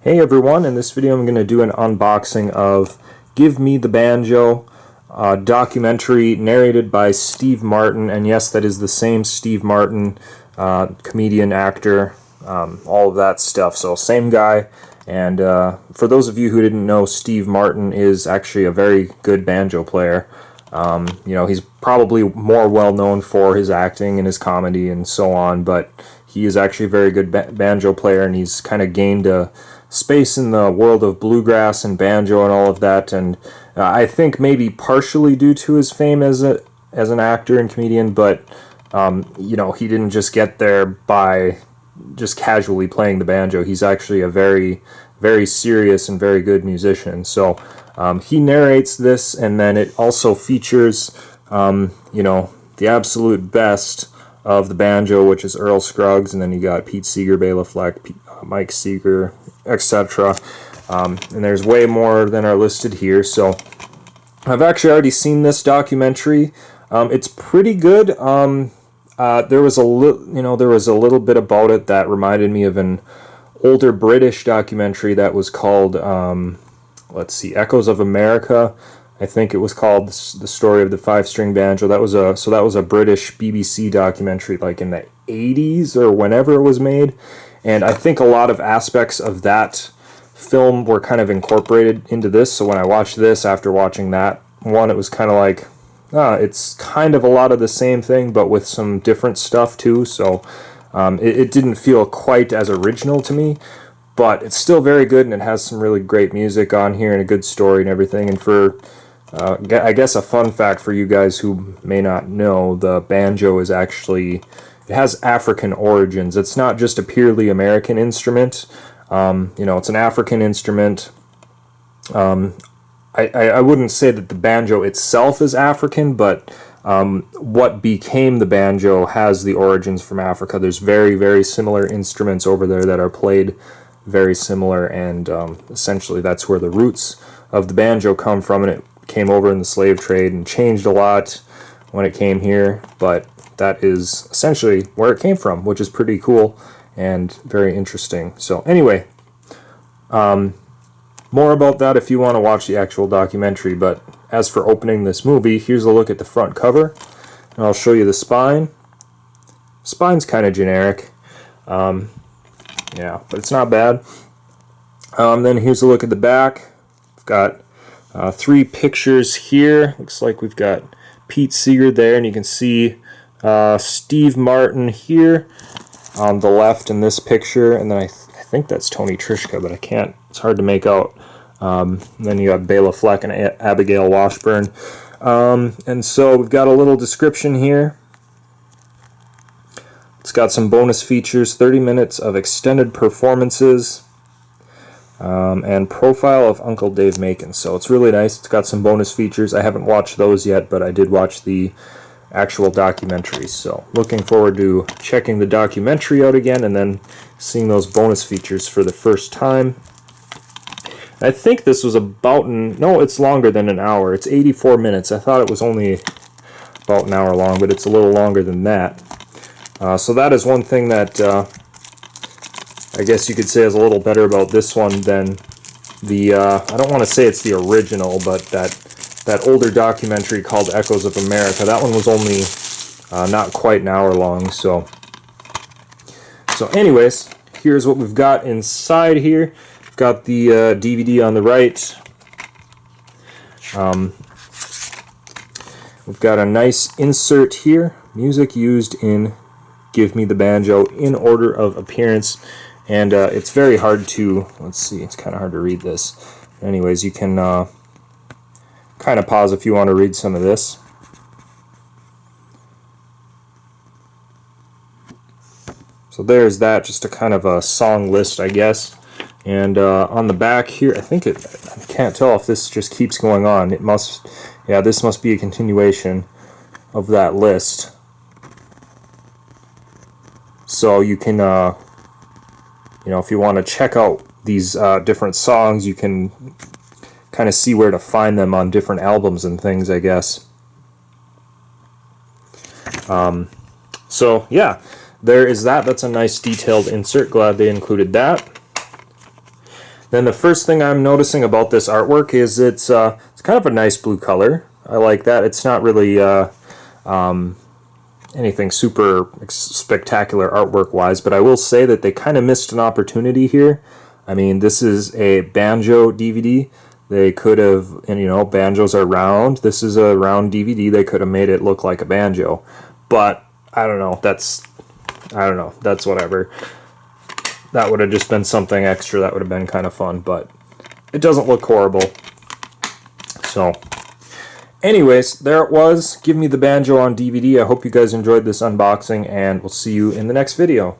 Hey everyone, in this video I'm going to do an unboxing of Give Me the Banjo, a documentary narrated by Steve Martin, and yes, that is the same Steve Martin, comedian, actor, all of that stuff, so same guy. And for those of you who didn't know, Steve Martin is actually a very good banjo player. He's probably more well known for his acting and his comedy and so on, but he is actually a very good banjo player, and he's kind of gained a space in the world of bluegrass and banjo and all of that. And I think maybe partially due to his fame as an actor and comedian, but he didn't just get there by just casually playing the banjo. He's actually a very, very serious and very good musician. So he narrates this, and then it also features the absolute best of the banjo, which is Earl Scruggs, and then you got Pete Seeger, Bela Fleck, Mike Seeger, etc. And there's way more than are listed here. So I've actually already seen this documentary. It's pretty good. There was a little bit about it that reminded me of an older British documentary that was called Echoes of America. I think it was called The Story of the Five-String Banjo. That was a British BBC documentary, like in the 80s or whenever it was made. And I think a lot of aspects of that film were kind of incorporated into this. So when I watched this after watching that one, it was kind of like, it's kind of a lot of the same thing, but with some different stuff too. So it didn't feel quite as original to me, but it's still very good, and it has some really great music on here and a good story and everything. And for I guess a fun fact for you guys who may not know, the banjo is actually, it has African origins. It's not just a purely American instrument. It's an African instrument. I wouldn't say that the banjo itself is African, but what became the banjo has the origins from Africa. There's very, very similar instruments over there that are played very similar, and essentially that's where the roots of the banjo come from, and it came over in the slave trade and changed a lot when it came here, but that is essentially where it came from, which is pretty cool and very interesting. So anyway, more about that if you want to watch the actual documentary. But as for opening this movie, here's a look at the front cover, and I'll show you the spine. Spine's kind of generic, but it's not bad. Then here's a look at the back. We've got 3 pictures here. Looks like we've got Pete Seeger there, and you can see Steve Martin here on the left in this picture, and then I think that's Tony Trischka, but I can't, it's hard to make out. Then you got Bela Fleck and Abigail Washburn. And so we've got a little description here. It's got some bonus features, 30 minutes of extended performances, and profile of Uncle Dave Macon. So it's really nice. It's got some bonus features. I haven't watched those yet, but I did watch the actual documentary. So looking forward to checking the documentary out again and then seeing those bonus features for the first time. I think this was no, it's longer than an hour. It's 84 minutes. I thought it was only about an hour long, but it's a little longer than that. So that is one thing that I guess you could say is a little better about this one than the, I don't want to say it's the original, but that older documentary called Echoes of America. That one was only not quite an hour long. So anyways, here's what we've got inside here. We've got the DVD on the right. We've got a nice insert here. Music used in Give Me the Banjo in order of appearance. And it's very hard to, let's see, it's kind of hard to read this. Anyways, you can kind of pause if you want to read some of this. So there's that, just a kind of a song list, I guess. And on the back here, I can't tell if this just keeps going on. It must, yeah, this must be a continuation of that list. So you can, if you want to check out these different songs, you can kind of see where to find them on different albums and things, I guess. So yeah, there is that. That's a nice detailed insert. Glad they included that. Then the first thing I'm noticing about this artwork is it's kind of a nice blue color. I like that. It's not really anything super spectacular artwork wise, but I will say that they kind of missed an opportunity here. I mean, this is a banjo DVD. They could have, and you know, banjos are round. This is a round DVD. They could have made it look like a banjo, but I don't know. That's whatever. That would have just been something extra. That would have been kind of fun, but it doesn't look horrible. So anyways, there it was. Give Me the Banjo on DVD. I hope you guys enjoyed this unboxing, and we'll see you in the next video.